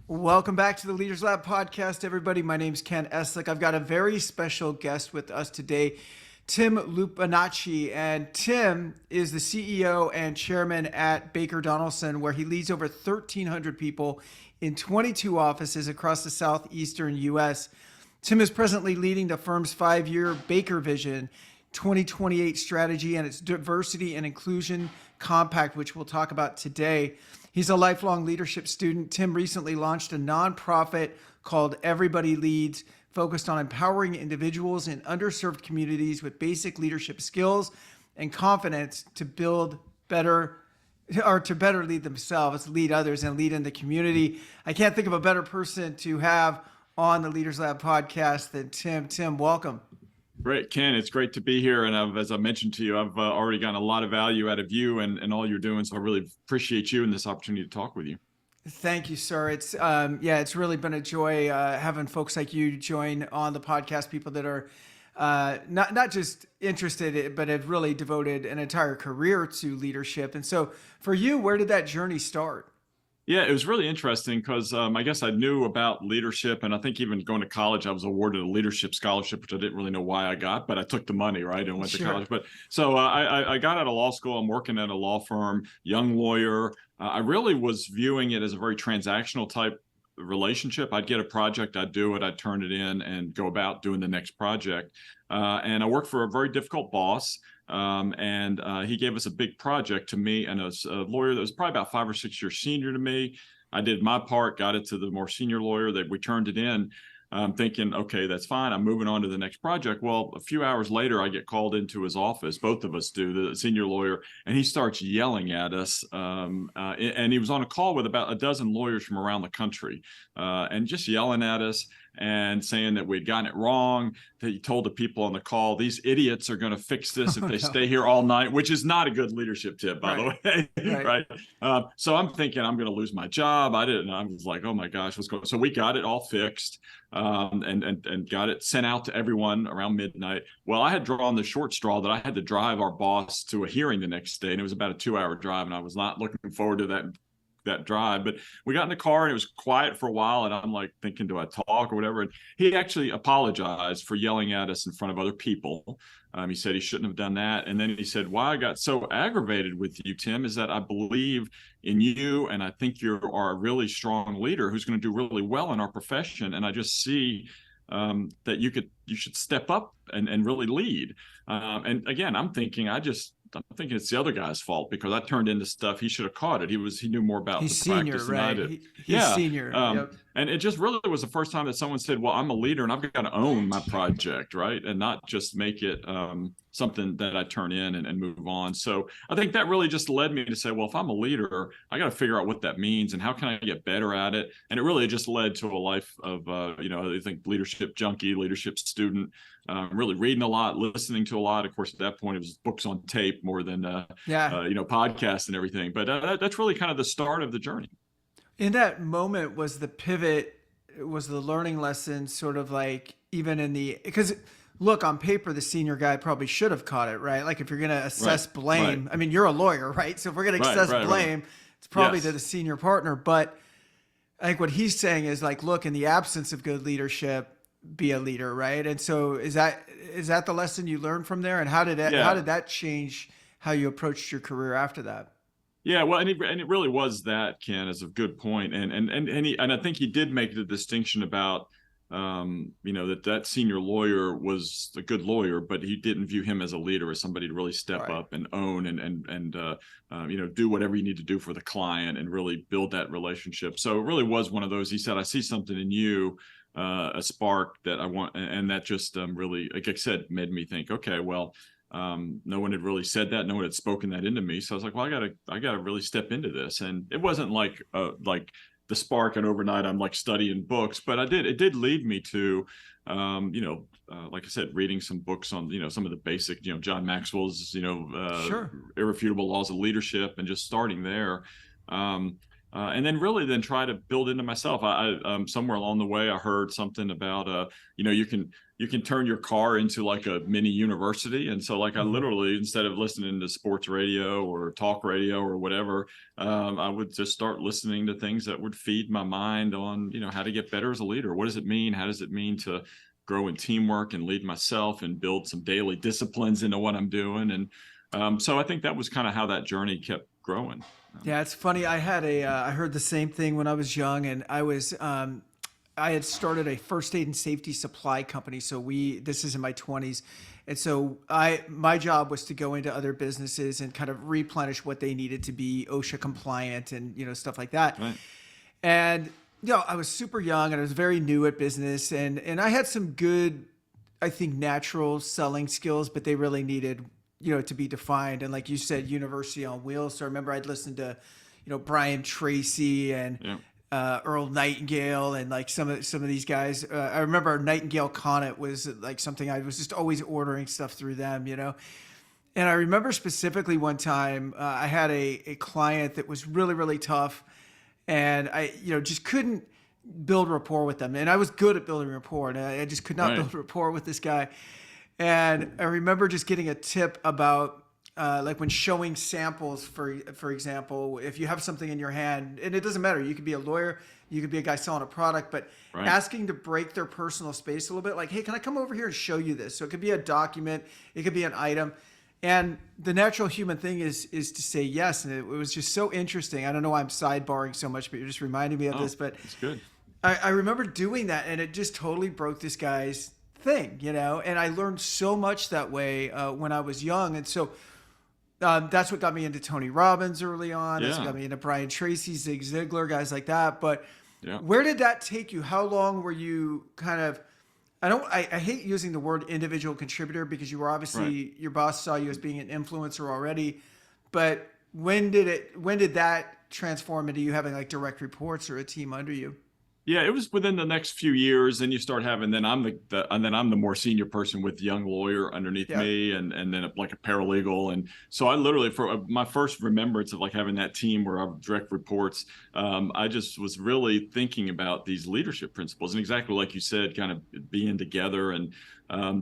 Welcome back to the Leaders Lab podcast, everybody. My name's Ken Eslick. I've got a very special guest with us today, Tim Lupinacci. And Tim is the CEO and chairman at Baker Donelson, where he leads over 1,300 people in 22 offices across the southeastern U.S. Tim is presently leading the firm's 5-year Baker Vision 2028 strategy and its diversity and inclusion compact, which we'll talk about today. He's a lifelong leadership student. Tim recently launched a nonprofit called Everybody Leads, focused on empowering individuals in underserved communities with basic leadership skills and confidence to build better or to better lead themselves, lead others, and lead in the community. I can't think of a better person to have on the Leaders Lab podcast than Tim. Tim, welcome. Great, Ken. It's great to be here. And as I mentioned to you, I've already gotten a lot of value out of you and all you're doing. So I really appreciate you and this opportunity to talk with you. Thank you, sir. It's really been a joy having folks like you join on the podcast, people that are not just interested, but have really devoted an entire career to leadership. And so for you, where did that journey start? Yeah, it was really interesting because I guess I knew about leadership. And I think even going to college, I was awarded a leadership scholarship, which I didn't really know why I got, but I took the money, right, and went to college. But so I got out of law school. I'm working at a law firm, young lawyer. I really was viewing it as a very transactional type relationship. I'd get a project, I'd do it, I'd turn it in and go about doing the next project. And I worked for a very difficult boss. And he gave us a big project to me and a lawyer that was probably about 5 or 6 years senior to me. I did my part, got it to the more senior lawyer. That we turned it in, thinking, okay, that's fine. I'm moving on to the next project. Well, a few hours later, I get called into his office. Both of us do, the senior lawyer, and he starts yelling at us. And he was on a call with about a dozen lawyers from around the country, and just yelling at us and saying that we'd gotten it wrong. That he told the people on the call, these idiots are going to fix this if they stay here all night, which is not a good leadership tip, by the way. Right. So I'm thinking I'm going to lose my job. I was like, oh my gosh, what's going on? So we got it all fixed, and got it sent out to everyone around midnight. Well, I had drawn the short straw that I had to drive our boss to a hearing the next day, and it was about a 2-hour drive, and I was not looking forward to that drive. But we got in the car and it was quiet for a while, and I'm like thinking, do I talk or whatever? And he actually apologized for yelling at us in front of other people. He said he shouldn't have done that. And then he said, why I got so aggravated with you, Tim, is that I believe in you, and I think you are a really strong leader who's going to do really well in our profession. And I just see that you should step up and really lead. And again, I'm thinking it's the other guy's fault because I turned into stuff he should have caught it. He knew more about the practice than I did. He's senior. Yep. And it just really was the first time that someone said, well, I'm a leader and I've got to own my project, right? And not just make it something that I turn in and move on. So I think that really just led me to say, well, if I'm a leader, I got to figure out what that means and how can I get better at it? And it really just led to a life of, I think leadership junkie, leadership student, really reading a lot, listening to a lot. Of course, at that point, it was books on tape more than, podcasts and everything. But that's really kind of the start of the journey. In that moment, was the pivot, was the learning lesson sort of like even because look, on paper, the senior guy probably should have caught it, right? Like if you're going to assess blame, I mean, you're a lawyer, right? So if we're going to assess blame, it's probably to the senior partner. But I think what he's saying is like, look, in the absence of good leadership, be a leader, right? And so is that the lesson you learned from there? And how did that change how you approached your career after that? Yeah, well, and it really was that, Ken, is a good point. And I think he did make the distinction about that senior lawyer was a good lawyer, but he didn't view him as a leader, as somebody to really step up and own and do whatever you need to do for the client and really build that relationship. So it really was one of those. He said, I see something in you, a spark that I want, and that just really, like I said, made me think, okay, well, no one had really said that. No one had spoken that into me. So I was like, well, I gotta really step into this. And it wasn't like the spark and overnight I'm like studying books, but it did lead me to, like I said, reading some books on, some of the basic, John Maxwell's, Irrefutable Laws of Leadership, and just starting there. And then try to build into myself. I somewhere along the way, I heard something about, you can you can turn your car into like a mini university. And so like I literally, instead of listening to sports radio or talk radio or whatever, I would just start listening to things that would feed my mind on, how to get better as a leader. What does it mean? How does it mean to grow in teamwork and lead myself and build some daily disciplines into what I'm doing? And so I think that was kind of how that journey kept growing. Yeah, it's funny. I heard the same thing when I was young, and I had started a first aid and safety supply company. So this is in my 20s. And so my job was to go into other businesses and kind of replenish what they needed to be OSHA compliant and, stuff like that. Right. And, I was super young and I was very new at business, and I had some good, I think, natural selling skills, but they really needed, to be defined. And like you said, University on Wheels. So I remember I'd listened to, Brian Tracy and Earl Nightingale and like some of these guys. I remember Nightingale Conant was like something I was just always ordering stuff through them, And I remember specifically one time I had a client that was really, really tough, and I, just couldn't build rapport with them. And I was good at building rapport, and I just could not build rapport with this guy. And I remember just getting a tip about like when showing samples, for example, if you have something in your hand, and it doesn't matter, you could be a lawyer, you could be a guy selling a product, but asking to break their personal space a little bit, like, hey, can I come over here and show you this? So it could be a document, it could be an item. And the natural human thing is to say yes. And it was just so interesting. I don't know why I'm sidebarring so much, but you're just reminding me of this. But it's good. I remember doing that, and it just totally broke this guy's thing, and I learned so much that way when I was young. And so that's what got me into Tony Robbins early on. That's what got me into Brian Tracy, Zig Ziglar, guys like that. But where did that take you? How long were you kind of, I hate using the word individual contributor, because you were obviously, your boss saw you as being an influencer already, but when did that transform into you having like direct reports or a team under you? Yeah, it was within the next few years. Then you start having. Then I'm the more senior person with young lawyer underneath me, and then like a paralegal. And so I literally, for my first remembrance of like having that team where I have direct reports, I just was really thinking about these leadership principles, and exactly like you said, kind of being together. And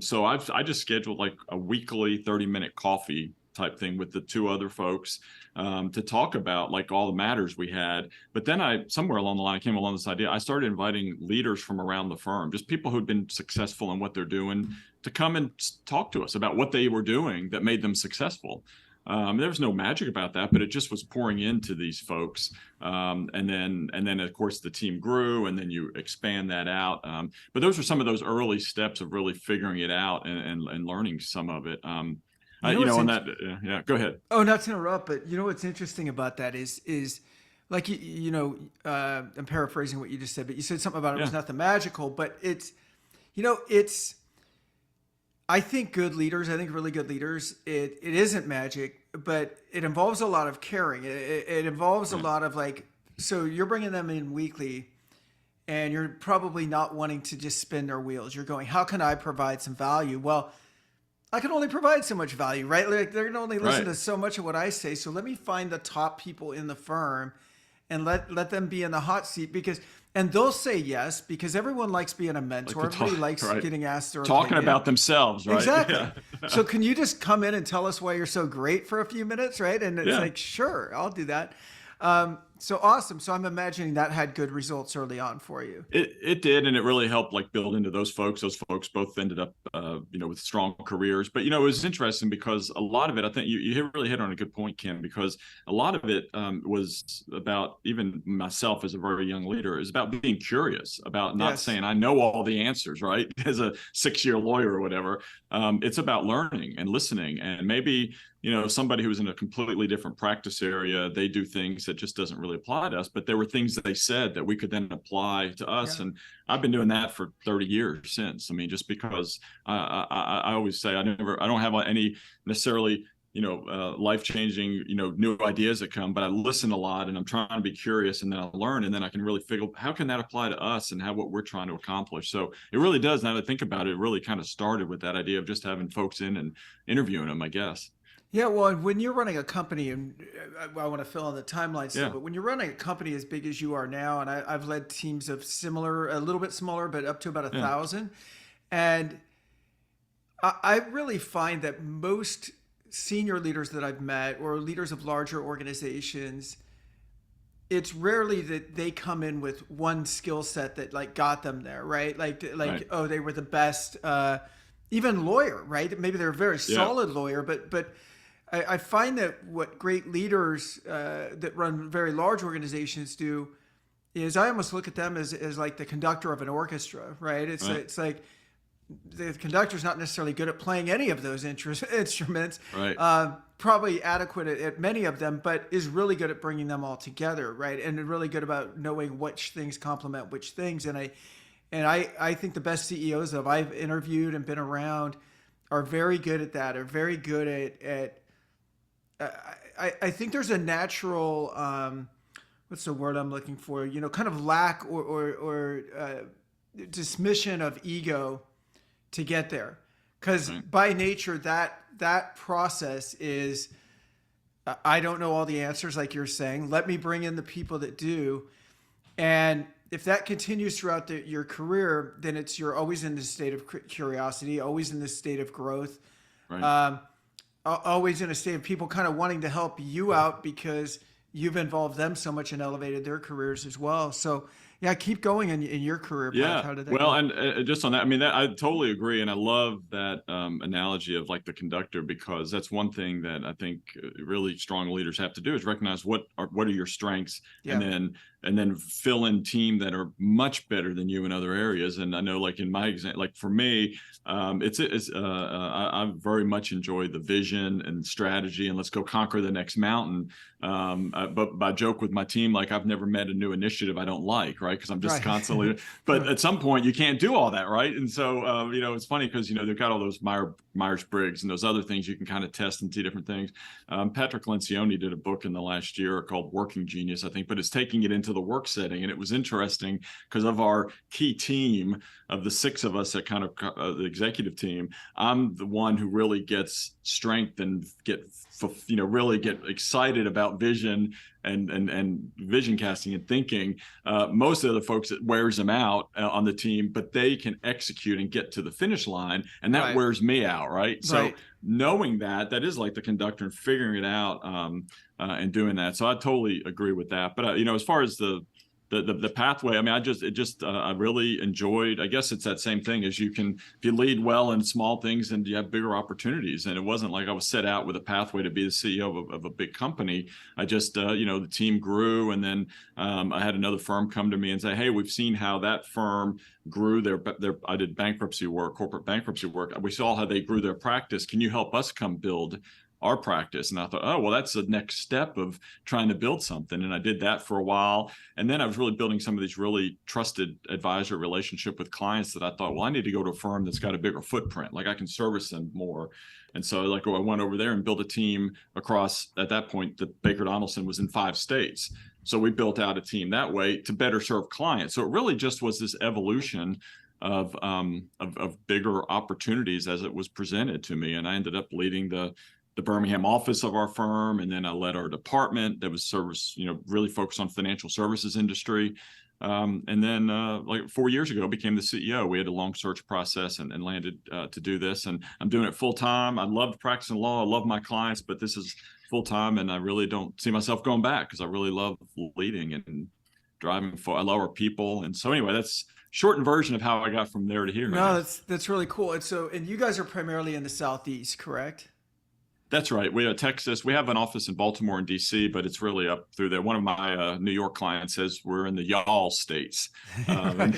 so I just scheduled like a weekly 30-minute coffee type thing with the two other folks to talk about like all the matters we had. But then somewhere along the line, I came along this idea. I started inviting leaders from around the firm, just people who'd been successful in what they're doing, to come and talk to us about what they were doing that made them successful. There was no magic about that, but it just was pouring into these folks. And then of course the team grew, and then you expand that out. But those were some of those early steps of really figuring it out and learning some of it. Go ahead. Oh, not to interrupt, but what's interesting about that is like, I'm paraphrasing what you just said, but you said something about it was nothing magical, but it's, I think really good leaders, it isn't magic, but it involves a lot of caring. It involves a lot of like, so you're bringing them in weekly, and you're probably not wanting to just spin their wheels. You're going, how can I provide some value? Well, I can only provide so much value, right? Like they're going to only listen to so much of what I say. So let me find the top people in the firm and let them be in the hot seat, and they'll say yes, because everyone likes being a mentor. Everybody likes getting asked their talking opinion. About themselves, right? Exactly. Yeah. So can you just come in and tell us why you're so great for a few minutes, right? And it's like, sure, I'll do that. So awesome. So I'm imagining that had good results early on for you. It did, and it really helped like build into those folks. Those folks both ended up, with strong careers. But it was interesting because a lot of it, I think you really hit on a good point, Ken, because a lot of it was about, even myself as a very young leader, is about being curious, about not saying I know all the answers, right? As a 6-year lawyer or whatever, it's about learning and listening, and maybe somebody who's in a completely different practice area, they do things that just doesn't really apply to us, but there were things that they said that we could then apply to us. And I've been doing that for 30 years since. I mean, just because I always say I don't have any necessarily, life-changing, new ideas that come, but I listen a lot, and I'm trying to be curious, and then I learn, and then I can really figure how can that apply to us and what we're trying to accomplish. So it really does. Now that I think about it, it really kind of started with that idea of just having folks in and interviewing them, I guess. Yeah, well, when you're running a company, and I want to fill in the timeline still, but when you're running a company as big as you are now, and I've led teams of similar, a little bit smaller, but up to about 1,000, and I really find that most senior leaders that I've met or leaders of larger organizations, it's rarely that they come in with one skill set that like got them there, right? Right. Oh, they were the best, even lawyer, right? Maybe they're a very Yeah. solid lawyer, but I find that what great leaders that run very large organizations do is I almost look at them as like the conductor of an orchestra, right? Right. It's like the conductor's not necessarily good at playing any of those instruments, Right. probably adequate at many of them, but is really good at bringing them all together, right? And really good about knowing which things complement which things. I think the best CEOs that I've interviewed and been around are very good at that. Are very good at I think there's a natural what's the word I'm looking for? You know, kind of lack or dismission of ego to get there, because Right. by nature that process is I don't know all the answers, like you're saying. Let me bring in the people that do, and if that continues throughout your career, then you're always in this state of curiosity, always in this state of growth, Right. um, always in a state of people kind of wanting to help you out because you've involved them so much and elevated their careers as well. So yeah, keep going in your career path. Yeah. How did that Well, go? and just on that, I mean, that I totally agree, and I love that analogy of like the conductor, because that's one thing that I think really strong leaders have to do is recognize what are your strengths, Yeah. and then fill in team that are much better than you in other areas. And I know, like in my example, like for me, I very much enjoy the vision and strategy, and let's go conquer the next mountain. But I joke with my team, like I've never met a new initiative I don't like, right? Because I'm just Right. constantly. But at some point, you can't do all that, right? And so, it's funny because they've got all those Myers-Briggs and those other things you can kind of test and see different things. Patrick Lencioni did a book in the last year called Working Genius, I think, but it's taking it into the work setting, and it was interesting because of our key team of the six of us that kind of the executive team. I'm the one who really gets strength and really get excited about vision and vision casting and thinking. Most of the folks, it wears them out on the team, but they can execute and get to the finish line, and that Right. wears me out, right? So Right. knowing that is like the conductor and figuring it out, and doing that. So I totally agree with that. But as far as the pathway, I mean, I really enjoyed. I guess it's that same thing as if you lead well in small things, and you have bigger opportunities. And it wasn't like I was set out with a pathway to be the CEO of a big company. I just the team grew, and then I had another firm come to me and say, hey, we've seen how that firm grew their I did bankruptcy work, corporate bankruptcy work. We saw how they grew their practice. Can you help us come build our practice? And I thought, oh, well, that's the next step of trying to build something. And I did that for a while. And then I was really building some of these really trusted advisor relationship with clients that I thought, well, I need to go to a firm that's got a bigger footprint, like I can service them more. And so I went over there and built a team across, at that point, the Baker Donaldson was in 5 states. So we built out a team that way to better serve clients. So it really just was this evolution of bigger opportunities as it was presented to me. And I ended up leading the Birmingham office of our firm, and then I led our department that was really focused on financial services industry. And then like 4 years ago, became the CEO. We had a long search process and landed to do this. And I'm doing it full time. I love practicing law. I love my clients, but this is full time, and I really don't see myself going back because I really love leading and driving for. I love our people. And so anyway, that's shortened version of how I got from there to here, I No, guess. that's really cool. And you guys are primarily in the Southeast, correct? That's right. We have Texas. We have an office in Baltimore and DC, but it's really up through there. One of my New York clients says we're in the y'all states. Right.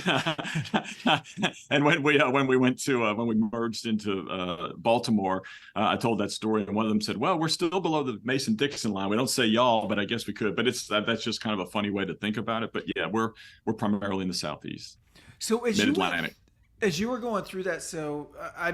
And when we went to when we merged into Baltimore, I told that story, and one of them said, "Well, we're still below the Mason-Dixon line. We don't say y'all, but I guess we could." But that's just kind of a funny way to think about it. But yeah, we're primarily in the Southeast, So Mid-Atlantic. as you were going through that, so I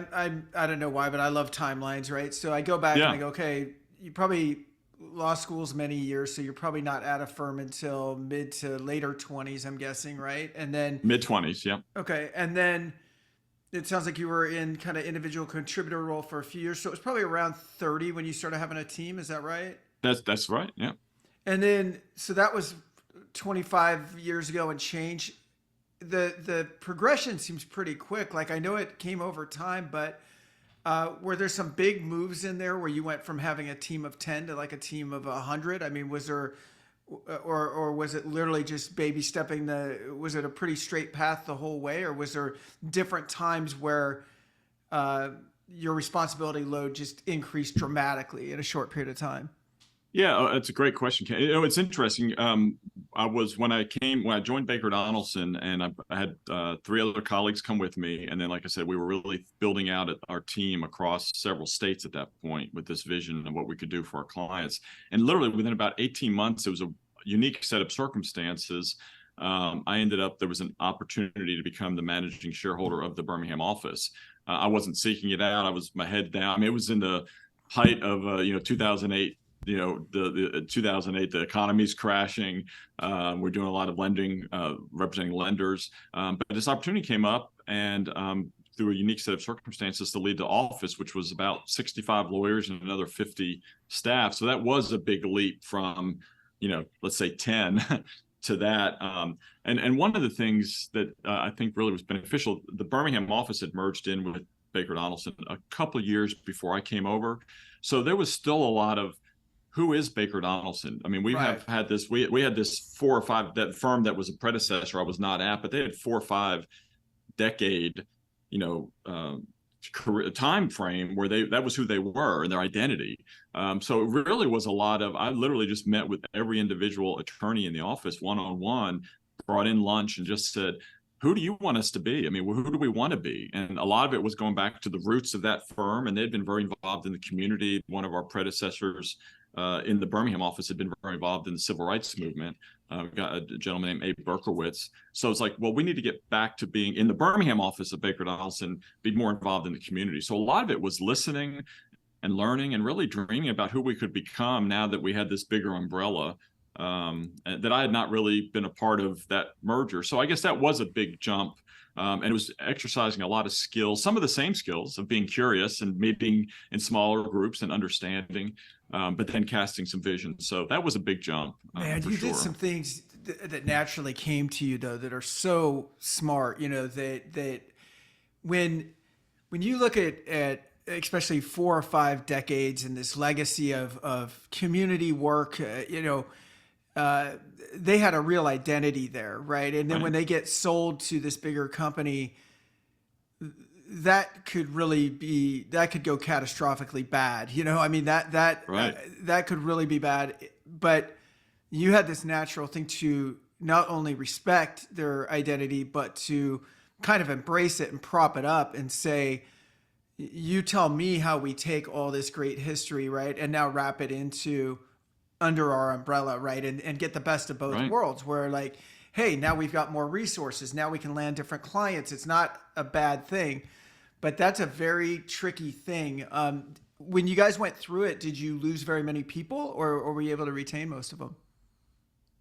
don't know why, but I love timelines, right? So I go back and I Yeah, go, okay, you probably law school's many years, so you're probably not at a firm until mid to later 20s, I'm guessing, right? And then mid-20s. Yeah, okay, and then it sounds like you were in kind of individual contributor role for a few years, so it was probably around 30 when you started having a team. Is that right? that's right. Yeah. And then so that was 25 years ago and change. The progression seems pretty quick. Like I know it came over time, but Were there some big moves in there where you went from having a team of 10 to like a team of 100? I mean, was there, or was it literally just baby stepping was it a pretty straight path the whole way? Or was there different times where uh, your responsibility load just increased dramatically in a short period of time? Yeah, that's a great question, Ken. It's interesting. When I joined Baker Donaldson, and I had three other colleagues come with me, and then, like I said, we were really building out our team across several states at that point with this vision of what we could do for our clients. And literally within about 18 months, it was a unique set of circumstances. There was an opportunity to become the managing shareholder of the Birmingham office. I wasn't seeking it out. I was my head down. I mean, it was in the height of 2008. The 2008, the economy's crashing. We're doing a lot of lending, representing lenders. But this opportunity came up, and through a unique set of circumstances, to lead the office, which was about 65 lawyers and another 50 staff. So that was a big leap from, let's say 10 to that. And one of the things that I think really was beneficial, the Birmingham office had merged in with Baker Donaldson a couple of years before I came over. So there was still a lot of, who is Baker Donaldson? I mean, have had this, we had this 4 or 5, that firm that was a predecessor I was not at, but they had 4 or 5 decade, career time frame where that was who they were and their identity. So it really was a lot of, I literally just met with every individual attorney in the office one-on-one, brought in lunch and just said, who do you want us to be? I mean, who do we want to be? And a lot of it was going back to the roots of that firm, and they'd been very involved in the community. One of our predecessors in the Birmingham office had been very involved in the civil rights movement. We've got a gentleman named Abe Berkowitz. So it's like, well, we need to get back to being in the Birmingham office of Baker Donaldson, be more involved in the community. So a lot of it was listening and learning and really dreaming about who we could become now that we had this bigger umbrella, that I had not really been a part of that merger. So I guess that was a big jump. And it was exercising a lot of skills, some of the same skills of being curious and meeting in smaller groups and understanding, but then casting some vision. So that was a big jump. Man, you did some things that naturally came to you though that are so smart. That when you look at especially 4 or 5 decades and this legacy of community work, they had a real identity there, right? And then when they get sold to this bigger company, that could go catastrophically bad. I mean, that could really be bad. But you had this natural thing to not only respect their identity, but to kind of embrace it and prop it up and say, you tell me how we take all this great history, right, and now wrap it into under our umbrella, right, and get the best of both worlds, where like, hey, now we've got more resources, now we can land different clients. It's not a bad thing, but that's a very tricky thing. When you guys went through it, did you lose very many people, or were you able to retain most of them?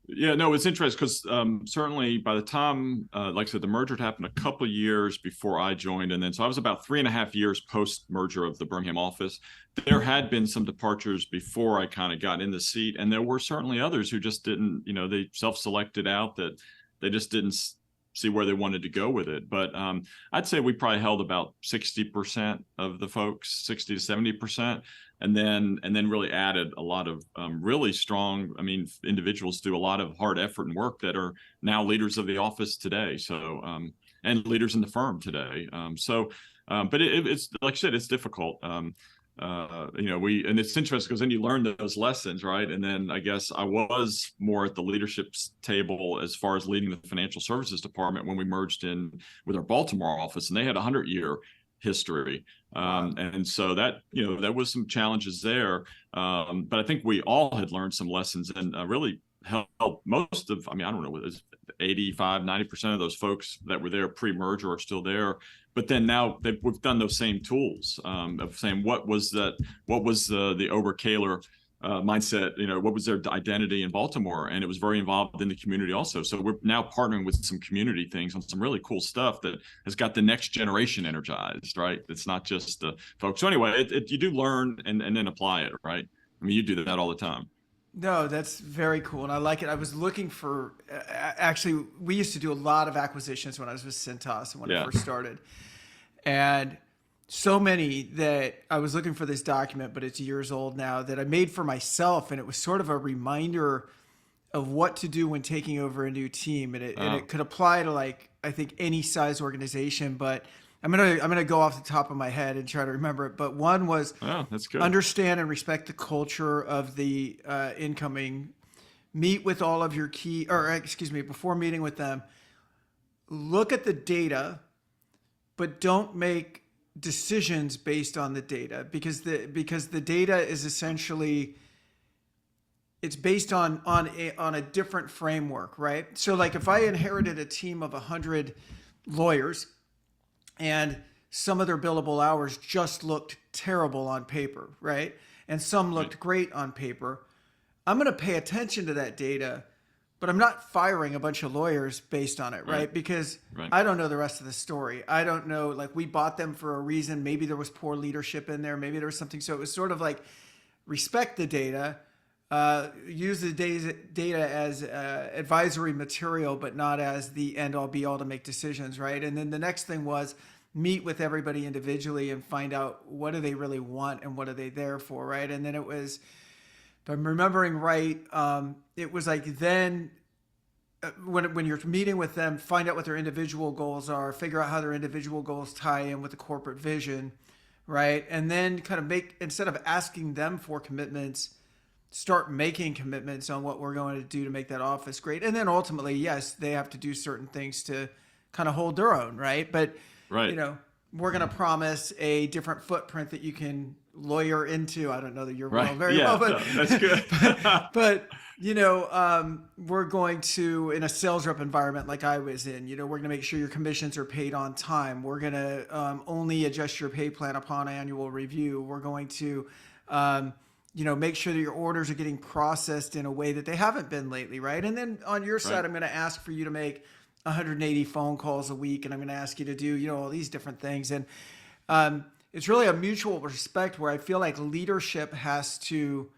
Yeah, no, it's interesting because certainly by the time, like I said, the merger had happened a couple of years before I joined. And then so I was about 3.5 years post-merger of the Birmingham office. There had been some departures before I kind of got in the seat. And there were certainly others who just didn't, they self-selected out, that they just didn't see where they wanted to go with it. But I'd say we probably held about 60% of the folks, 60 to 70%. And then really added a lot of really strong, individuals do a lot of hard effort and work that are now leaders of the office today. So, and leaders in the firm today. But it's like I said, it's difficult. And it's interesting because then you learn those lessons, right? And then I guess I was more at the leadership table as far as leading the financial services department when we merged in with our Baltimore office, and they had a 100-year history. And so that, there was some challenges there. But I think we all had learned some lessons and really helped most of, I don't know, 85, 90% of those folks that were there pre-merger are still there. But then now we've done those same tools of saying, what was the Ober-Kaler mindset, what was their identity in Baltimore? And it was very involved in the community also. So we're now partnering with some community things on some really cool stuff that has got the next generation energized, right? It's not just the folks. So anyway, you do learn and then apply it, right? You do that all the time. No, that's very cool. And I like it. I was looking for, actually, we used to do a lot of acquisitions when I was with Cintas and when I first started. And so many that I was looking for this document, but it's years old now, that I made for myself. And it was sort of a reminder of what to do when taking over a new team. And it Oh, could apply to, like, I think any size organization, but I'm gonna go off the top of my head and try to remember it. But one was oh, that's good. understand and respect the culture of the incoming. Meet with all of your key, or excuse me, before meeting with them, look at the data, but don't make decisions based on the data, because the data is essentially, it's based on a different framework, right? So like if I inherited a team of 100 lawyers and some of their billable hours just looked terrible on paper, right? And some Right, looked great on paper, I'm going to pay attention to that data, but I'm not firing a bunch of lawyers based on it, right, right? Because right, I don't know the rest of the story. I don't know, like, we bought them for a reason. Maybe there was poor leadership in there. Maybe there was something. So it was sort of like, respect the data, use the data as advisory material, but not as the end all be all to make decisions, right? And then the next thing was meet with everybody individually and find out what do they really want and what are they there for, right? And then it was, if I'm remembering right, it was like then when you're meeting with them, find out what their individual goals are, figure out how their individual goals tie in with the corporate vision, right? And then kind of make, instead of asking them for commitments, start making commitments on what we're going to do to make that office great. And then ultimately, yes, they have to do certain things to kind of hold their own, right? But, you right. know, we're going to promise a different footprint that you can lawyer into. I don't know that you're well, Right. very well, Yeah, but, no, that's good. but we're going to, in a sales rep environment like I was in, we're going to make sure your commissions are paid on time. We're going to only adjust your pay plan upon annual review. We're going to, make sure that your orders are getting processed in a way that they haven't been lately, right? And then on your Right, side, I'm going to ask for you to make 180 phone calls a week, and I'm going to ask you to do, all these different things. And it's really a mutual respect where I feel like leadership has to.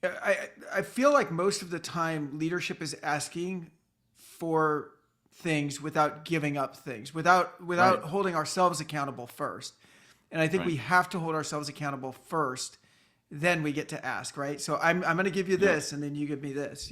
I feel like most of the time leadership is asking for things without giving up things, without right, holding ourselves accountable first. And I think right. we have to hold ourselves accountable first, then we get to ask, right? So I'm going to give you Yeah. this, and then you give me this.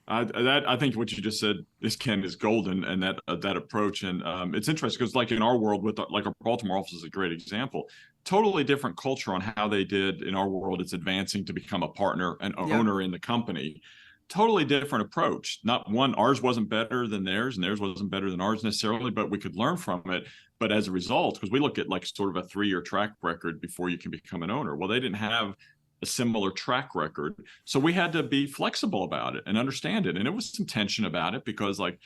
I think what you just said, this Ken, is golden, and that approach. And it's interesting because, like in our world, with like our Baltimore office is a great example. Totally different culture on how they did in our world. It's advancing to become a partner and Yep. owner in the company. Totally different approach. Not one, ours wasn't better than theirs, and theirs wasn't better than ours necessarily, but we could learn from it. But as a result, because we look at like sort of a 3-year track record before you can become an owner. Well, they didn't have a similar track record. So we had to be flexible about it and understand it. And it was some tension about it because, like,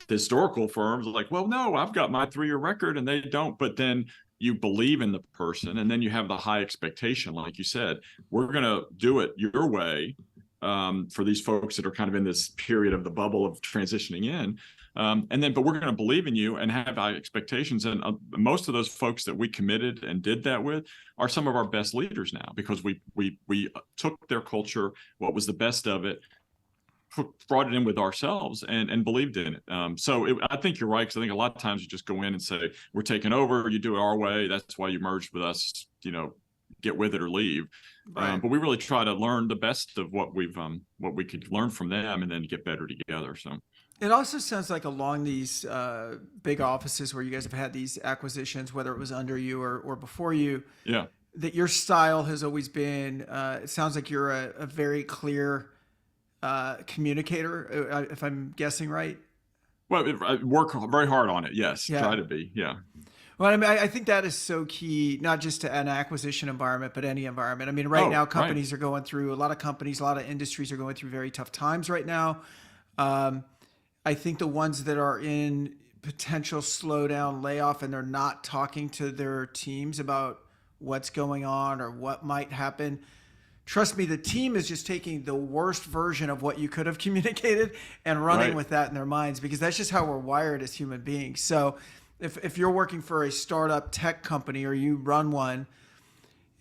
the historical firms are like, well, no, I've got my 3-year record and they don't. But then you believe in the person, and then you have the high expectation, like you said, we're going to do it your way, for these folks that are kind of in this period of the bubble of transitioning in. But we're going to believe in you and have high expectations. And most of those folks that we committed and did that with are some of our best leaders now, because we took their culture, what was the best of it, brought it in with ourselves and believed in it. I think you're right, because I think a lot of times you just go in and say, we're taking over, you do it our way. That's why you merged with us, get with it or leave. Right. But we really try to learn the best of what we could learn from them, and then get better together. So It also sounds like along these big offices where you guys have had these acquisitions, whether it was under you or before you, yeah. that your style has always been, it sounds like you're a very clear communicator, if I'm guessing right. Well, I work very hard on it. Yes, Yeah. try to be. Yeah. Well, I mean, I think that is so key, not just to an acquisition environment, but any environment. I mean, right now, Oh, right. companies are going through, a lot of companies, a lot of industries are going through very tough times right now. Um, I think the ones that are in potential slowdown, layoff, and they're not talking to their teams about what's going on or what might happen. Trust me, the team is just taking the worst version of what you could have communicated and running Right. with that in their minds, because that's just how we're wired as human beings. So if you're working for a startup tech company or you run one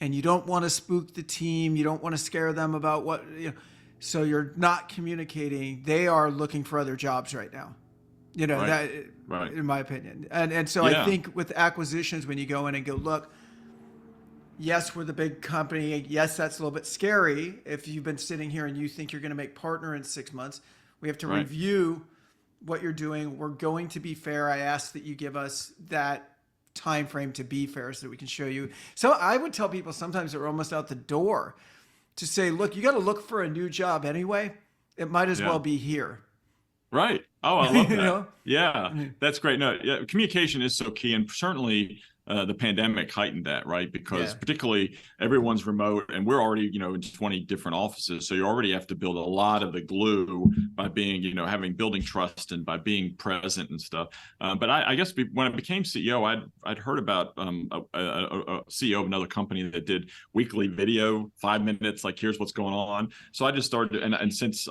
and you don't want to spook the team, you don't want to scare them about so you're not communicating, they are looking for other jobs right now. You know, Right. that, Right. in my opinion. And so I Yeah. think with acquisitions, when you go in and go, look, yes, we're the big company. Yes, that's a little bit scary. If you've been sitting here and you think you're going to make partner in 6 months, we have to Right. review what you're doing. We're going to be fair. I ask that you give us that time frame to be fair so that we can show you. So I would tell people sometimes they're almost out the door to say, look, you got to look for a new job anyway. It might as well Yeah. be here. Right. Oh, I love You that. know? Yeah, that's great. No, yeah, communication is so key, and certainly the pandemic heightened that, right? Because Yeah. particularly everyone's remote, and we're already, in 20 different offices, so you already have to build a lot of the glue by being, building trust and by being present and stuff. But I guess when I became CEO, I'd heard about a CEO of another company that did weekly video, 5 minutes, like here's what's going on. So I just started, and since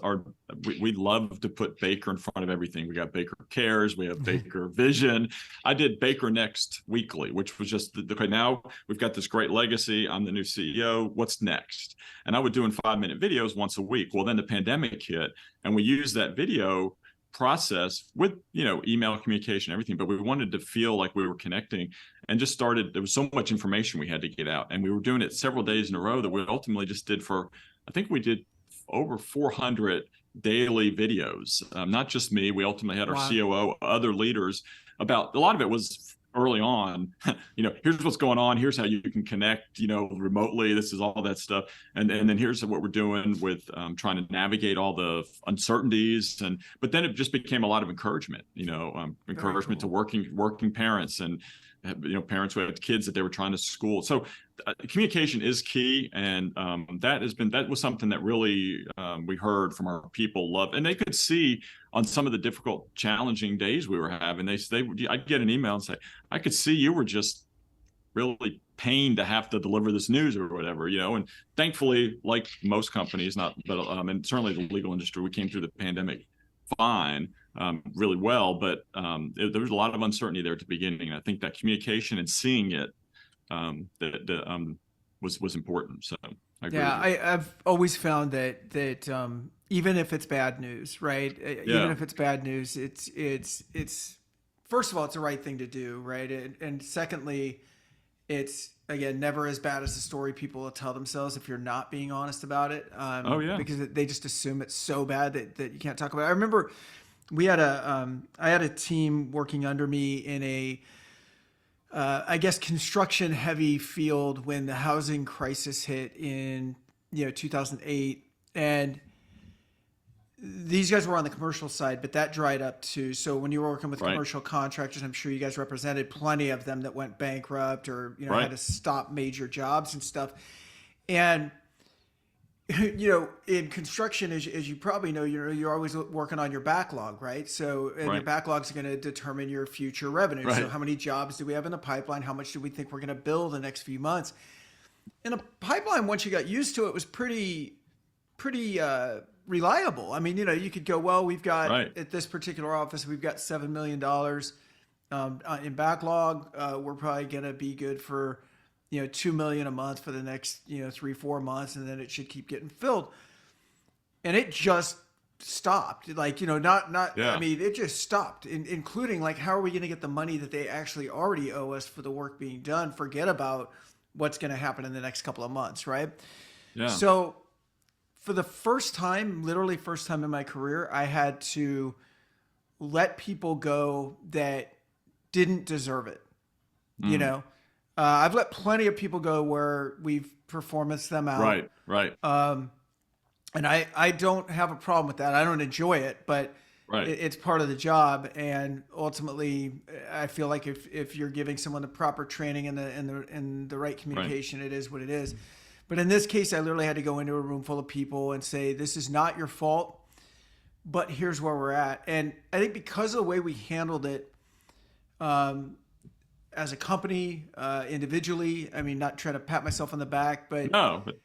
we love to put Baker in front of everything. We got Baker Cares, we have Baker Vision. I did Baker Next weekly, which was just okay. Now we've got this great legacy. I'm the new CEO. What's next? And I would do in 5-minute videos once a week. Well, then the pandemic hit, and we used that video process with email communication, everything, but we wanted to feel like we were connecting, and just started. There was so much information we had to get out, and we were doing it several days in a row that we ultimately just did for, I think we did over 400 daily videos. Not just me. We ultimately had our Wow. COO, other leaders. About a lot of it was early on. Here's what's going on. Here's how you can connect. Remotely. This is all that stuff. And then here's what we're doing with trying to navigate all the uncertainties. But then it just became a lot of encouragement. Encouragement Cool. to working parents and parents who had kids that they were trying to school. So communication is key, and that was something that really we heard from our people loved, and they could see on some of the difficult, challenging days we were having. I'd get an email and say, I could see you were just really pained to have to deliver this news or whatever, and thankfully, like most companies, and certainly the legal industry, we came through the pandemic fine, really well, but there was a lot of uncertainty there at the beginning. And I think that communication and seeing it was important. So I agree with you. I've always found that even if it's bad news, right? Even Yeah. if it's bad news, it's first of all, it's the right thing to do, right? And secondly, it's again never as bad as the story people will tell themselves if you're not being honest about it, Oh yeah. because they just assume it's so bad that you can't talk about it. I remember we had I had a team working under me in a I guess construction heavy field when the housing crisis hit in 2008, and these guys were on the commercial side, but that dried up too. So when you were working with Right. commercial contractors, I'm sure you guys represented plenty of them that went bankrupt or Right. had to stop major jobs and stuff. And in construction, as you probably know, you're always working on your backlog, right? So, and your Right. backlog's going to determine your future revenue. So, Right. how many jobs do we have in the pipeline? How much do we think we're going to build the next few months? And a pipeline, once you got used to it, was pretty reliable. I mean, you could go, well, we've got Right. at this particular office, we've got $7 million in backlog. We're probably going to be good for 2 million a month for the next 3-4 months, and then it should keep getting filled. And it just stopped. Like not. Yeah. I mean, it just stopped. Including like, how are we going to get the money that they actually already owe us for the work being done? Forget about what's going to happen in the next couple of months, right? Yeah. So for the first time, literally first time in my career, I had to let people go that didn't deserve it. I've let plenty of people go where we've performanced them out. Right. Right. And I don't have a problem with that. I don't enjoy it, but Right. it's part of the job. And ultimately, I feel like if you're giving someone the proper training and the right communication, It is what it is. But in this case, I literally had to go into a room full of people and say, this is not your fault, but here's where we're at. And I think because of the way we handled it, as a company, individually, I mean, not trying to pat myself on the back, but No. But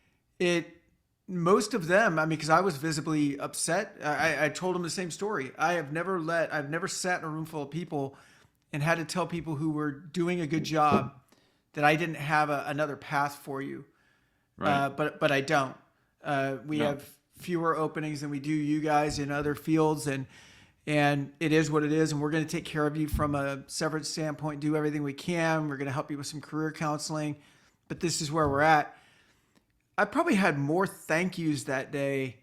most of them, I mean, because I was visibly upset, I told them the same story. I've never sat in a room full of people and had to tell people who were doing a good job that I didn't have another path for you. Right. But I don't. We No. have fewer openings than we do you guys in other fields, and and it is what it is. And we're going to take care of you from a severance standpoint, do everything we can. We're going to help you with some career counseling, but this is where we're at. I probably had more thank yous that day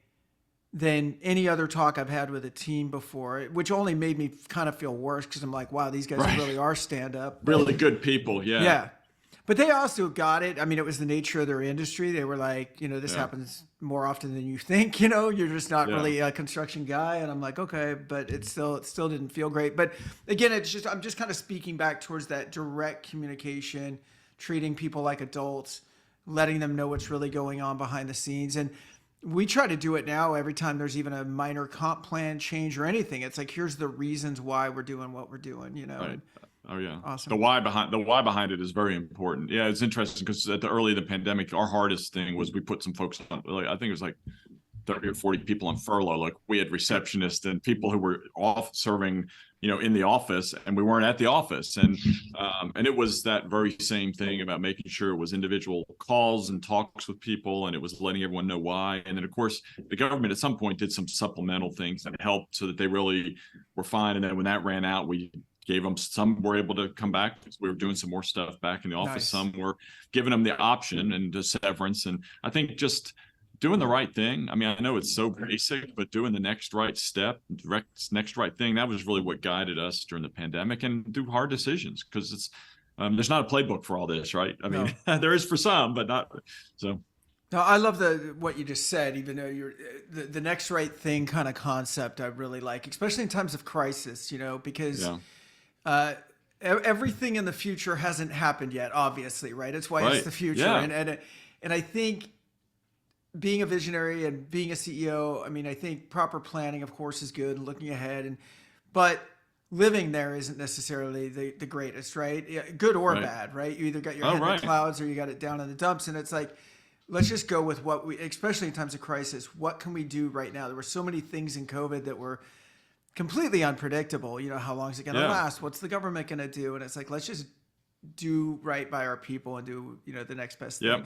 than any other talk I've had with a team before, which only made me kind of feel worse because I'm like, wow, these guys Right. really are stand up. Really good people. Yeah. Yeah. But they also got it. I mean, it was the nature of their industry. They were like, this Yeah. happens more often than you think. You're just not really a construction guy. And I'm like, okay, but it still didn't feel great. But again, I'm just kind of speaking back towards that direct communication, treating people like adults, letting them know what's really going on behind the scenes. And we try to do it now every time there's even a minor comp plan change or anything. It's like, here's the reasons why we're doing what we're doing, Right. Oh yeah. Awesome. The why behind it is very important. Yeah, it's interesting because at the early of the pandemic, our hardest thing was we put some folks on, like, I think it was like 30 or 40 people on furlough. Like we had receptionists and people who were off serving, in the office, and we weren't at the office. And it was that very same thing about making sure it was individual calls and talks with people, and it was letting everyone know why. And then of course the government at some point did some supplemental things that helped so that they really were fine. And then when that ran out, we gave them, some were able to come back because we were doing some more stuff back in the office. Nice. Some were giving them the option and the severance. And I think just doing the right thing. I mean, I know it's so basic, but doing the next right step, next right thing, that was really what guided us during the pandemic, and do hard decisions, because it's there's not a playbook for all this, right? I mean, there is for some, but not so. No, I love what you just said. Even though you're the next right thing kind of concept, I really like, especially in times of crisis. Because everything in the future hasn't happened yet. Obviously, right? It's why it's the future, and I think being a visionary and being a CEO, I mean, I think proper planning, of course, is good, and looking ahead, but living there isn't necessarily the greatest, right? Good or bad, right? You either got your head in the clouds or you got it down in the dumps, and it's like, let's just go with what we, especially in times of crisis, what can we do right now? There were so many things in COVID that were completely unpredictable. How long is it going to last? What's the government going to do? And it's like, let's just do right by our people and do, the next best thing.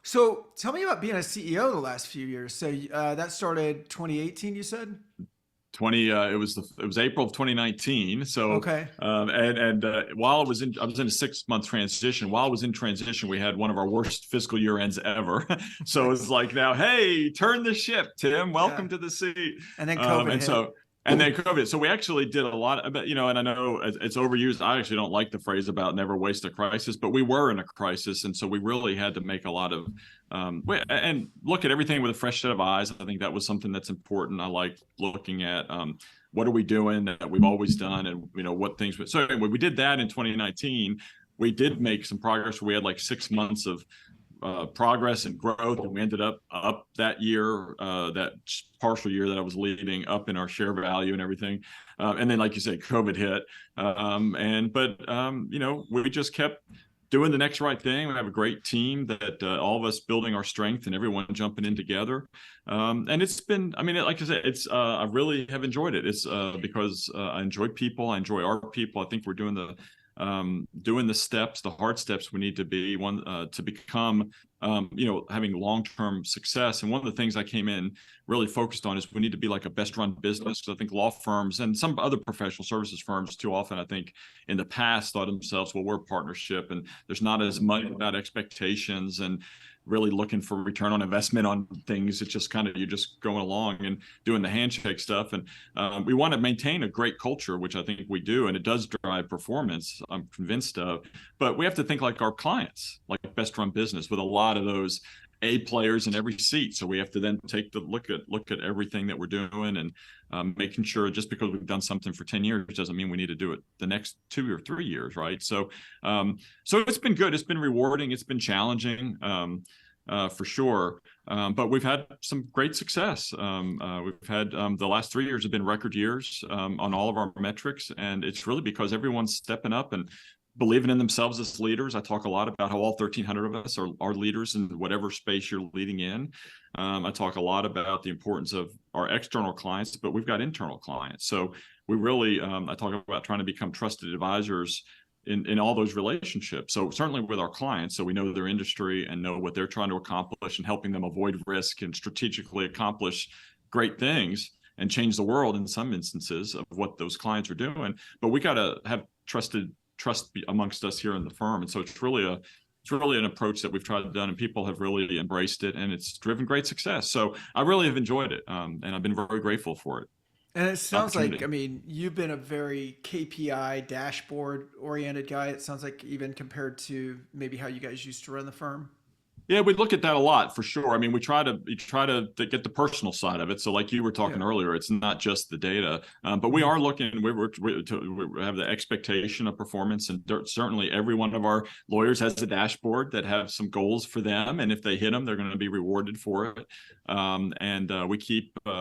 So tell me about being a CEO the last few years. So that started 2018, you said? It was April of 2019. So while I was in a 6-month transition. While I was in transition, we had one of our worst fiscal year ends ever. So it's like, now, hey, turn the ship, Tim. Welcome to the seat. And then COVID hit. And then COVID. So we actually did a lot of, and I know it's overused. I actually don't like the phrase about never waste a crisis, but we were in a crisis. And so we really had to make a lot of, and look at everything with a fresh set of eyes. I think that was something that's important. I like looking at what are we doing that we've always done, and, what things. So anyway, we did that in 2019. We did make some progress. We had like 6 months of progress and growth, and we ended up that year, that partial year that I was leading, up in our share value and everything. And then, like you said, COVID hit, we just kept doing the next right thing. We have a great team that all of us building our strength and everyone jumping in together. And it's been, like I said, it's I really have enjoyed it. It's because I enjoy people. I enjoy our people. I think we're doing the steps, the hard steps we need to be to become, having long-term success. And one of the things I came in really focused on is we need to be like a best run business. Because I think law firms and some other professional services firms too often, I think in the past, thought themselves, well, we're a partnership and there's not as much about expectations and really looking for return on investment on things. It's just kind of, you're just going along and doing the handshake stuff. And we want to maintain a great culture, which I think we do. And it does drive performance, I'm convinced of. But we have to think like our clients, like best run business, with a lot of those A players in every seat. So we have to then take the look at everything that we're doing, and making sure just because we've done something for 10 years doesn't mean we need to do it the next 2 or 3 years, right? So it's been good. It's been rewarding. It's been challenging, for sure. But we've had some great success. We've had the last 3 years have been record years on all of our metrics, and it's really because everyone's stepping up and believing in themselves as leaders. I talk a lot about how all 1,300 of us are leaders in whatever space you're leading in. I talk a lot about the importance of our external clients, but we've got internal clients. So we really, I talk about trying to become trusted advisors in all those relationships. So certainly with our clients, so we know their industry and know what they're trying to accomplish, and helping them avoid risk and strategically accomplish great things. and change the world in some instances of what those clients are doing. But we got to have trust amongst us here in the firm. And so it's really an approach that we've tried to do, and people have really embraced it, and it's driven great success. So I really have enjoyed it, and I've been very grateful for it. And it sounds like, I mean, you've been a very KPI dashboard oriented guy. It sounds like, even compared to maybe how you guys used to run the firm. Yeah, we look at that a lot for sure. I mean, we try to get the personal side of it. So, like you were talking earlier, it's not just the data, but we are looking. We have the expectation of performance, and certainly every one of our lawyers has a dashboard that have some goals for them, and if they hit them, they're going to be rewarded for it.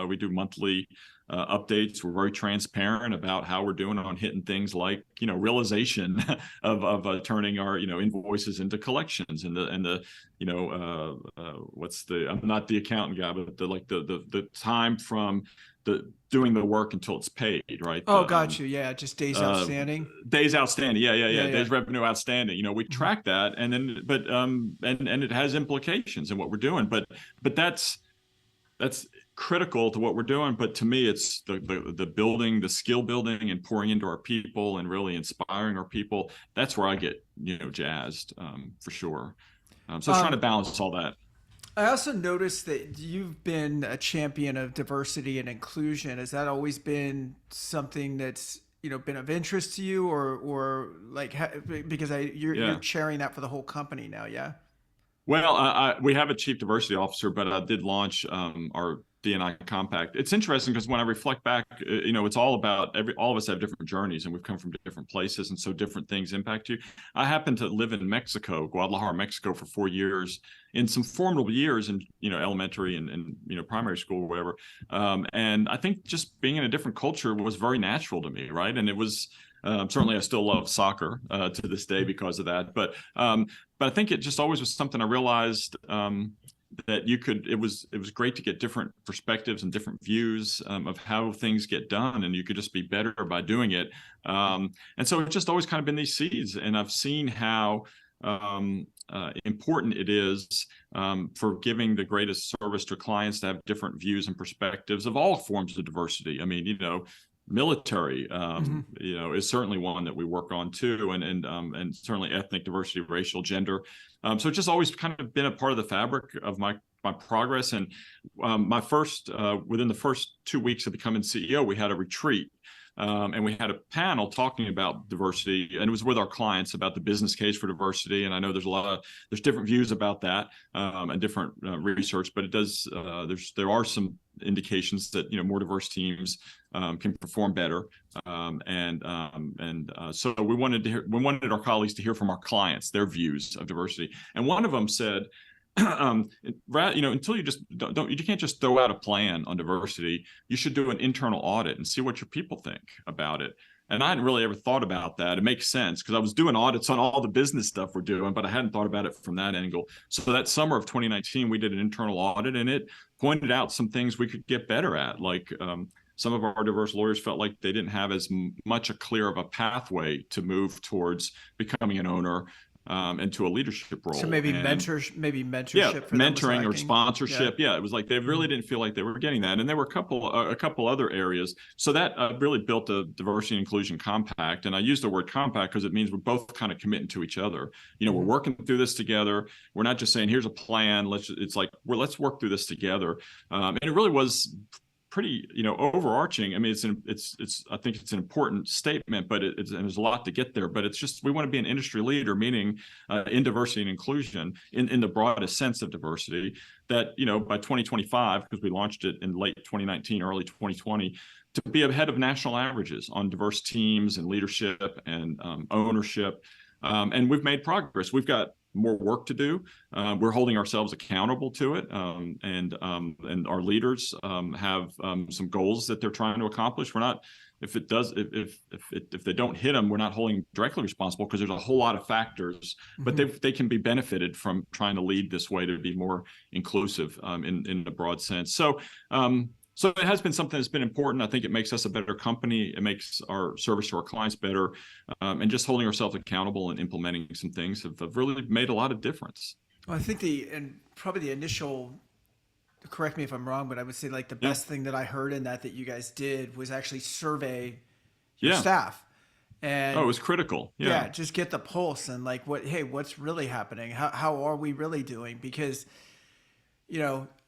We do monthly updates. We're very transparent about how we're doing on hitting things like, realization of turning our, invoices into collections, and the I'm not the accountant guy, but the time from doing the work until it's paid, right? Oh, got you. Yeah, just days outstanding. Days outstanding. Yeah. Days revenue outstanding. We track that, and then and it has implications in what we're doing. But that's critical to what we're doing. But to me, it's the building, the skill building, and pouring into our people, and really inspiring our people. That's where I get jazzed, for sure. So it's trying to balance all that. I also noticed that you've been a champion of diversity and inclusion. Has that always been something that's been of interest to you, or like, because you're chairing that for the whole company now? Yeah. Well, we have a chief diversity officer, but I did launch our D&I compact. It's interesting because when I reflect back, it's all about all of us have different journeys, and we've come from different places, and so different things impact you. I happened to live in Mexico, Guadalajara, Mexico, for 4 years, in some formidable years in elementary and primary school or whatever. And I think just being in a different culture was very natural to me, right? And it was certainly, I still love soccer to this day because of that. But I think it just always was something I realized that it was great to get different perspectives and different views of how things get done, and you could just be better by doing it. And so it's just always kind of been these seeds, and I've seen how important it is for giving the greatest service to clients to have different views and perspectives of all forms of diversity. I mean, military, is certainly one that we work on too, and certainly ethnic diversity, racial, gender. So it's just always kind of been a part of the fabric of my progress. And within the first 2 weeks of becoming CEO, we had a retreat. And we had a panel talking about diversity, and it was with our clients about the business case for diversity. And I know there's different views about that, and different research, but there are some indications that more diverse teams can perform better. So we wanted our colleagues to hear from our clients, their views of diversity. And one of them said, until you can't just throw out a plan on diversity, you should do an internal audit and see what your people think about it. And I hadn't really ever thought about that. It makes sense because I was doing audits on all the business stuff we're doing, but I hadn't thought about it from that angle. So that summer of 2019, we did an internal audit, and it pointed out some things we could get better at. Like some of our diverse lawyers felt like they didn't have as much a clear of a pathway to move towards becoming an owner, into a leadership role. So maybe mentorship. For mentoring or sponsorship. Yeah, it was like they really didn't feel like they were getting that, and there were a couple other areas. So that really built a diversity and inclusion compact, and I use the word compact because it means we're both kind of committing to each other. We're working through this together. We're not just saying here's a plan. Let's work through this together, and it really was pretty overarching. I mean, I think it's an important statement, but and there's a lot to get there, but it's just we want to be an industry leader, meaning in diversity and inclusion in the broadest sense of diversity, that by 2025, because we launched it in late 2019, early 2020, to be ahead of national averages on diverse teams and leadership and ownership. And we've made progress. We've got more work to do. We're holding ourselves accountable to it, and our leaders have some goals that they're trying to accomplish. We're not, if they don't hit them, we're not holding directly responsible because there's a whole lot of factors, but they can be benefited from trying to lead this way to be more inclusive in the broad sense. So it has been something that's been important. I think it makes us a better company. It makes our service to our clients better. And just holding ourselves accountable and implementing some things have really made a lot of difference. Well, I think probably the initial correct me if I'm wrong, but I would say like the Yeah. best thing that I heard in that you guys did was actually survey your Yeah. staff Oh, it and was critical. Yeah. yeah, just get the pulse and like what's really happening? How are we really doing? Because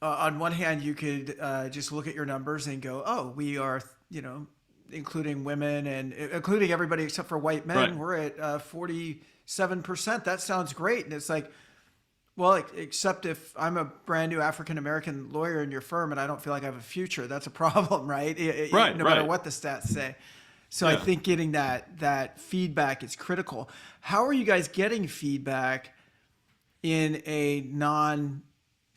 on one hand, you could just look at your numbers and go, oh, we are, including women and including everybody except for white Right. men, we're at 47%. That sounds great. And it's like, well, except if I'm a brand new African American lawyer in your firm and I don't feel like I have a future, that's a problem, right? Right. No matter Right. what the stats say. So I Yeah. think getting that feedback is critical. How are you guys getting feedback in a non?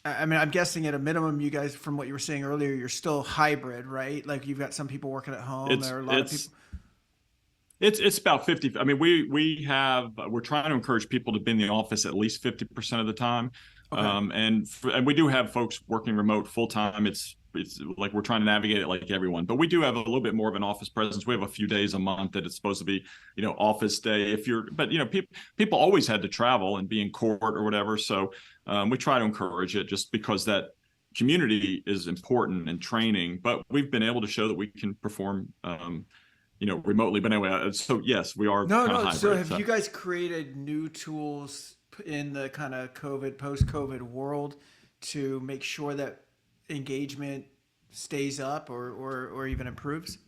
I mean, I'm guessing at a minimum, you guys, from what you were saying earlier, you're still hybrid, right? Like you've got some people working at home. It's There are a lot of it's people. it's about 50. I mean, we're trying to encourage people to be in the office at least 50% of the time. Okay. And we do have folks working remote full time. It's like we're trying to navigate it like everyone, but we do have a little bit more of an office presence. We have a few days a month that it's supposed to be, office day. But people always had to travel and be in court or whatever. So we try to encourage it just because that community is important in training. But we've been able to show that we can perform, remotely. But anyway, so yes, we are No, kind of no. So hybrid. have you guys created new tools in the kind of post-COVID world to make sure that engagement stays up or even improves?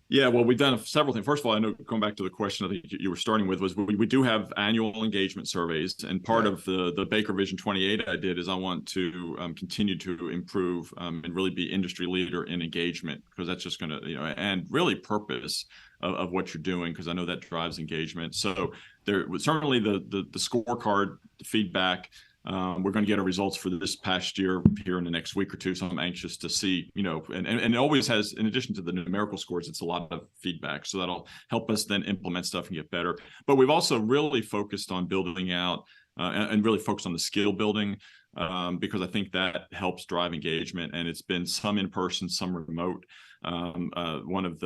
Yeah, well, we've done several things. First of all, I know going back to the question I think you were starting with was we do have annual engagement surveys, and part of the Baker Vision 28 I did is I want to continue to improve and really be industry leader in engagement, because that's just going to and really purpose of what you're doing, because I know that drives engagement. So there was certainly the scorecard feedback. We're going to get our results for this past year here in the next week or two. So I'm anxious to see, and it always has, in addition to the numerical scores, it's a lot of feedback. So that'll help us then implement stuff and get better. But we've also really focused on building out and really focused on the skill building, because I think that helps drive engagement. And it's been some in person, some remote. One of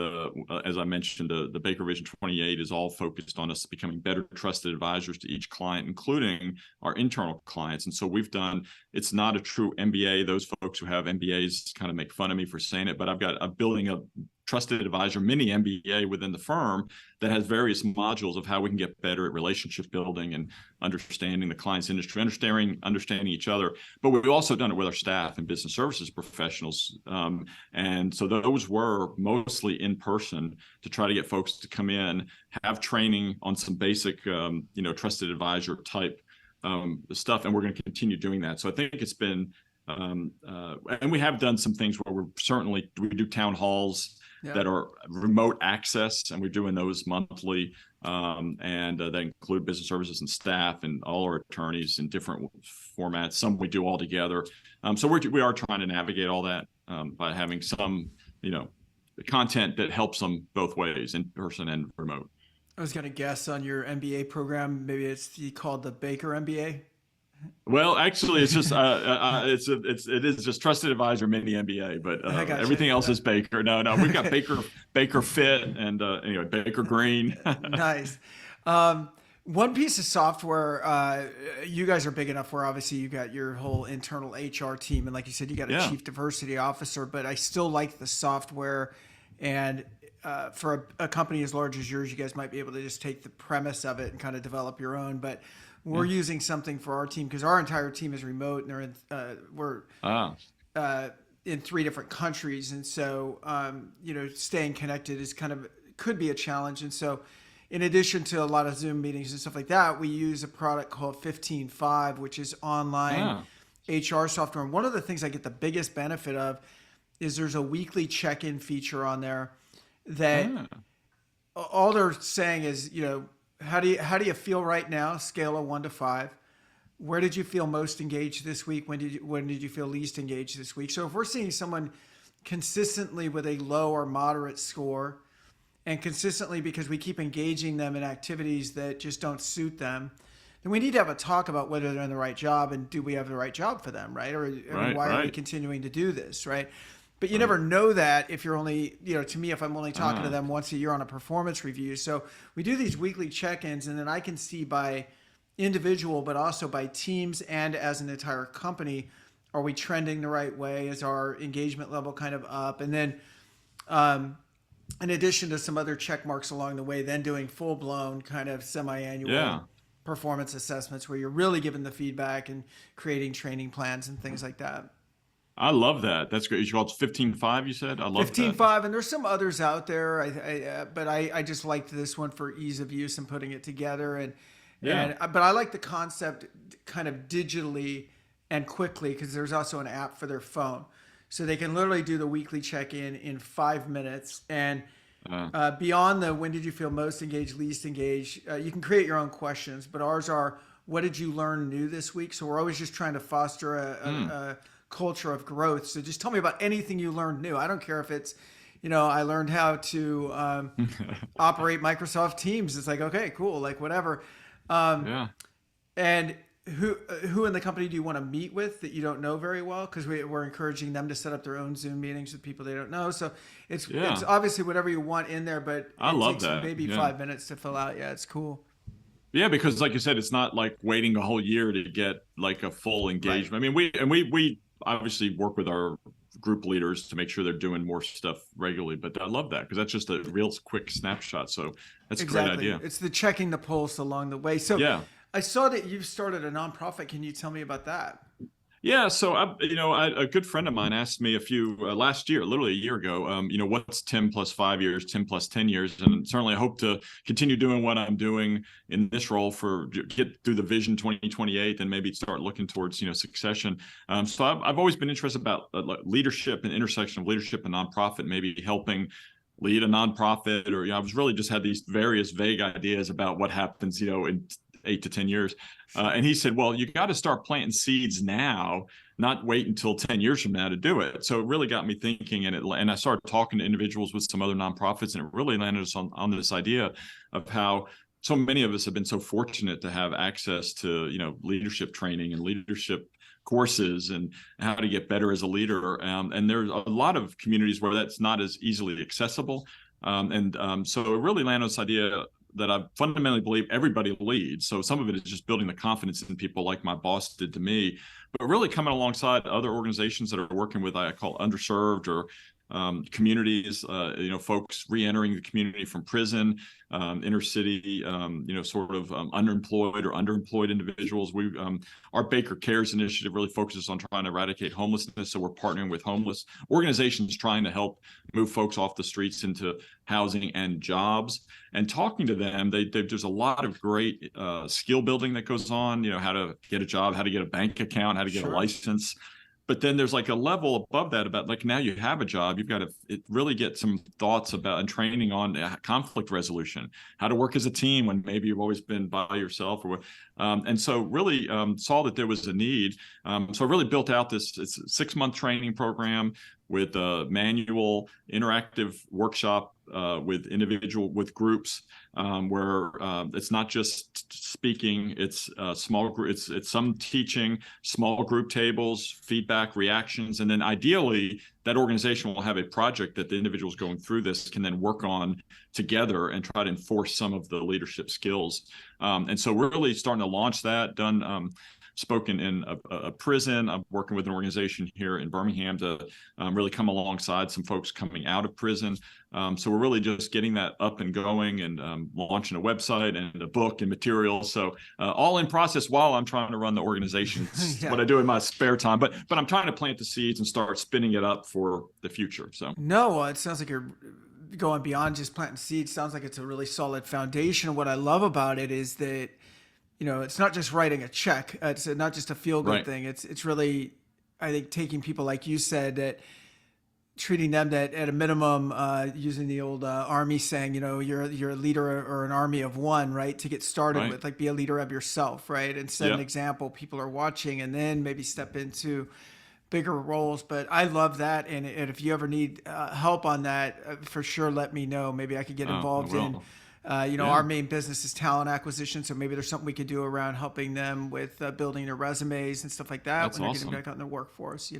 as I mentioned, the Baker Vision 28 is all focused on us becoming better trusted advisors to each client, including our internal clients. And so it's not a true MBA. Those folks who have MBAs kind of make fun of me for saying it, but I'm building a trusted advisor mini MBA within the firm that has various modules of how we can get better at relationship building and understanding the client's industry, understanding each other. But we've also done it with our staff and business services professionals. And so those were mostly in person to try to get folks to come in, have training on some basic, trusted advisor type stuff. And we're going to continue doing that. So I think it's been, and we have done some things where we do town halls that are remote access, and we're doing those monthly, and they include business services and staff and all our attorneys in different formats. Some we do all together. So we are trying to navigate all that by having some, content that helps them both ways, in person and remote. I was going to guess on your MBA program, maybe it's called the Baker MBA. Well, actually, it's just it is just trusted advisor mini MBA, but everything else is Baker. No, we've got Baker Fit and anyway Baker Green. Nice. One piece of software, you guys are big enough where obviously you got your whole internal HR team, and like you said, you got a chief diversity officer. But I still like the software, and for a company as large as yours, you guys might be able to just take the premise of it and kind of develop your own. But we're using something for our team because our entire team is remote, and we're in 3 different countries, and so staying connected is could be a challenge. And so, in addition to a lot of Zoom meetings and stuff like that, we use a product called 15Five, which is online HR software. And one of the things I get the biggest benefit of is there's a weekly check-in feature on there that all they're saying is, how do you feel right now? Scale of 1 to 5. Where did you feel most engaged this week? When did you feel least engaged this week? So if we're seeing someone consistently with a low or moderate score, and consistently because we keep engaging them in activities that just don't suit them, then we need to have a talk about whether they're in the right job and do we have the right job for them, right? Or why are we continuing to do this, right? But you never know that if you're only, to me, if I'm only talking to them once a year on a performance review. So we do these weekly check-ins, and then I can see by individual, but also by teams and as an entire company, Are we trending the right way? Is our engagement level kind of up? And then, um, in addition to some other check marks along the way, then doing full blown kind of Yeah. semi-annual performance assessments where you're really giving the feedback and creating training plans and things like that. I love that. That's great. You called 15.5, you said? I love that. 15.5, and there's some others out there. But I just liked this one for ease of use and putting it together. Yeah. But I like the concept kind of digitally and quickly because there's also an app for their phone, so they can literally do the weekly check-in in 5 minutes. And Uh, beyond the when did you feel most engaged, least engaged, you can create your own questions. But ours are, what did you learn new this week? So we're always just trying to foster a culture of growth. So just tell me about anything you learned new. I don't care if it's, I learned how to operate Microsoft Teams. It's like, okay, cool, like whatever. yeah. And who in the company do you want to meet with that you don't know very well? Because we're encouraging them to set up their own Zoom meetings with people they don't know. So it's obviously whatever you want in there, but I it love takes that. maybe Yeah. 5 minutes to fill out. Yeah, it's cool. Yeah, because like you said, it's not like waiting a whole year to get like a full Right. engagement. I mean, we obviously work with our group leaders to make sure they're doing more stuff regularly, but I love that because that's just a real quick snapshot. So that's a great Exactly. idea. It's the checking the pulse along the way. So Yeah. I saw that you've started a nonprofit. Can you tell me about that? Yeah, so a good friend of mine asked me a few last year, literally a year ago. What's 10 plus 5 years, 10 plus 10 years, and certainly I hope to continue doing what I'm doing in this role for get through the Vision 2028, and maybe start looking towards succession. So I've always been interested about leadership and intersection of leadership and nonprofit, maybe helping lead a nonprofit, or I was really just had these various vague ideas about what happens, in 8 to 10 years. And he said, well, you got to start planting seeds now, not wait until 10 years from now to do it. So it really got me thinking, and I started talking to individuals with some other nonprofits, and it really landed us on this idea of how so many of us have been so fortunate to have access to, leadership training and leadership courses and how to get better as a leader. And there's a lot of communities where that's not as easily accessible. So it really landed on this idea that I fundamentally believe everybody leads. So some of it is just building the confidence in people like my boss did to me, but really coming alongside other organizations that are working with, I call underserved or communities, folks re-entering the community from prison, inner city, underemployed or underemployed individuals. Our Baker Cares initiative really focuses on trying to eradicate homelessness. So we're partnering with homeless organizations trying to help move folks off the streets into housing and jobs. And talking to them, there's a lot of great skill building that goes on, how to get a job, how to get a bank account, how to get a license. But then there's like a level above that about like now you have a job, you've got to really get some thoughts about and training on conflict resolution, how to work as a team when maybe you've always been by yourself. And so really saw that there was a need. So I really built out this 6-month training program with a manual interactive workshop with groups where it's not just speaking, it's small group, it's some teaching, small group tables, feedback, reactions, and then ideally that organization will have a project that the individuals going through this can then work on together and try to enforce some of the leadership skills. And so we're really starting to launch that. Spoken in a prison. I'm working with an organization here in Birmingham to really come alongside some folks coming out of prison. So we're really just getting that up and going and launching a website and a book and materials. So all in process while I'm trying to run the organization. It's what I do in my spare time. But I'm trying to plant the seeds and start spinning it up for the future. So no, it sounds like you're going beyond just planting seeds. Sounds like it's a really solid foundation. What I love about it is that it's not just writing a check. It's not just a feel good thing. It's really, I think, taking people like you said, that treating them that at a minimum, using the old army saying, you're a leader or an army of one, right? To get started with, like, be a leader of yourself, right? And set an example. People are watching, and then maybe step into bigger roles. But I love that, and if you ever need help on that, for sure, let me know. Maybe I could get involved in. Our main business is talent acquisition, so maybe there's something we could do around helping them with building their resumes and stuff like that. That's when they're awesome. getting back out in the workforce.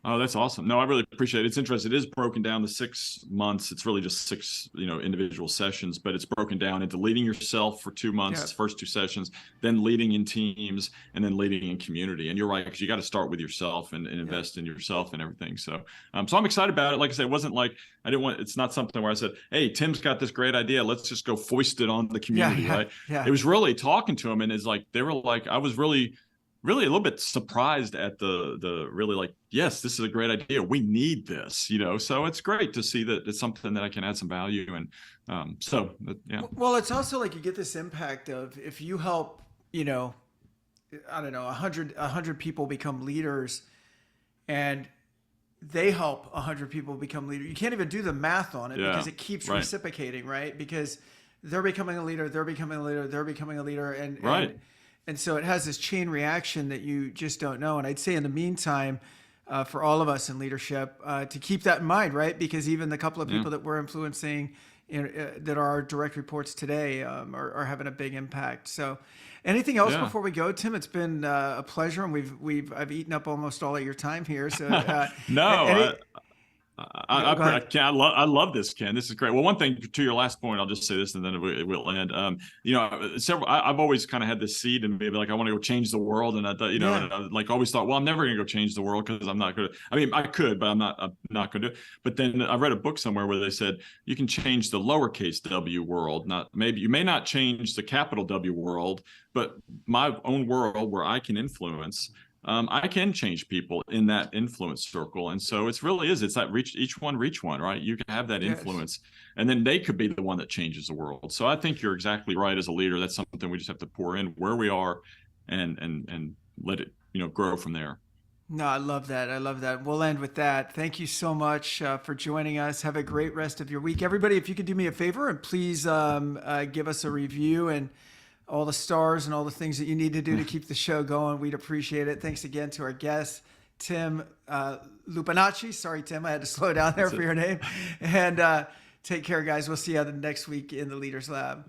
Oh, that's awesome. No, I really appreciate it. It's interesting. It is broken down to 6 months. It's really just six, individual sessions, but it's broken down into leading yourself for 2 months, Yeah. first two sessions, then leading in teams, and then leading in community. And you're right, because you got to start with yourself and Yeah. invest in yourself and everything. So I'm excited about it. Like I said, it wasn't like it's not something where I said, hey, Tim's got this great idea. Let's just go foist it on the Yeah. community, Yeah. right? Yeah. It was really talking to them, and it's like, they were like, I was really a little bit surprised at the really, like, yes, this is a great idea, we need this, so it's great to see that it's something that I can add some value. And yeah. Well, it's also like you get this impact of if you help, I don't know, a hundred people become leaders, and they help 100 people become leaders. You can't even do the math on it Yeah, because it keeps right, reciprocating, right? Because they're becoming a leader, they're becoming a leader, they're becoming a leader, and right. so it has this chain reaction that you just don't know. And I'd say in the meantime, for all of us in leadership, to keep that in mind, right? Because even the couple of Yeah, people that we're influencing, that are our direct reports today, are having a big impact. So, anything else yeah. before we go, Tim? It's been a pleasure, and I've eaten up almost all of your time here. So, No, any go I ahead. Ken, I love this, Ken. This is great. Well, one thing to your last point, I'll just say this, and then it will end. I've always kind of had this seed in me, like, I want to go change the world, and Yeah. and I, like, always thought, well, I'm never going to go change the world because I'm not good. I mean, I could, but I'm not going to. But then I read a book somewhere where they said you can change the lowercase w world. Not maybe you may not change the capital W world, but my own world where I can influence. I can change people in that influence circle. And so it's that reach one, right? You can have that Yes. influence, and then they could be the one that changes the world. So I think you're exactly right. As a leader, that's something we just have to pour in where we are, and let it, grow from there. No, I love that. I love that. We'll end with that. Thank you so much for joining us. Have a great rest of your week. Everybody, if you could do me a favor and please give us a review and all the stars and all the things that you need to do to keep the show going, we'd appreciate it. Thanks again to our guest, Tim Lupinacci. Sorry, Tim, I had to slow down there That's for it. your name. And take care, guys. We'll see you next week in the Leaders Lab.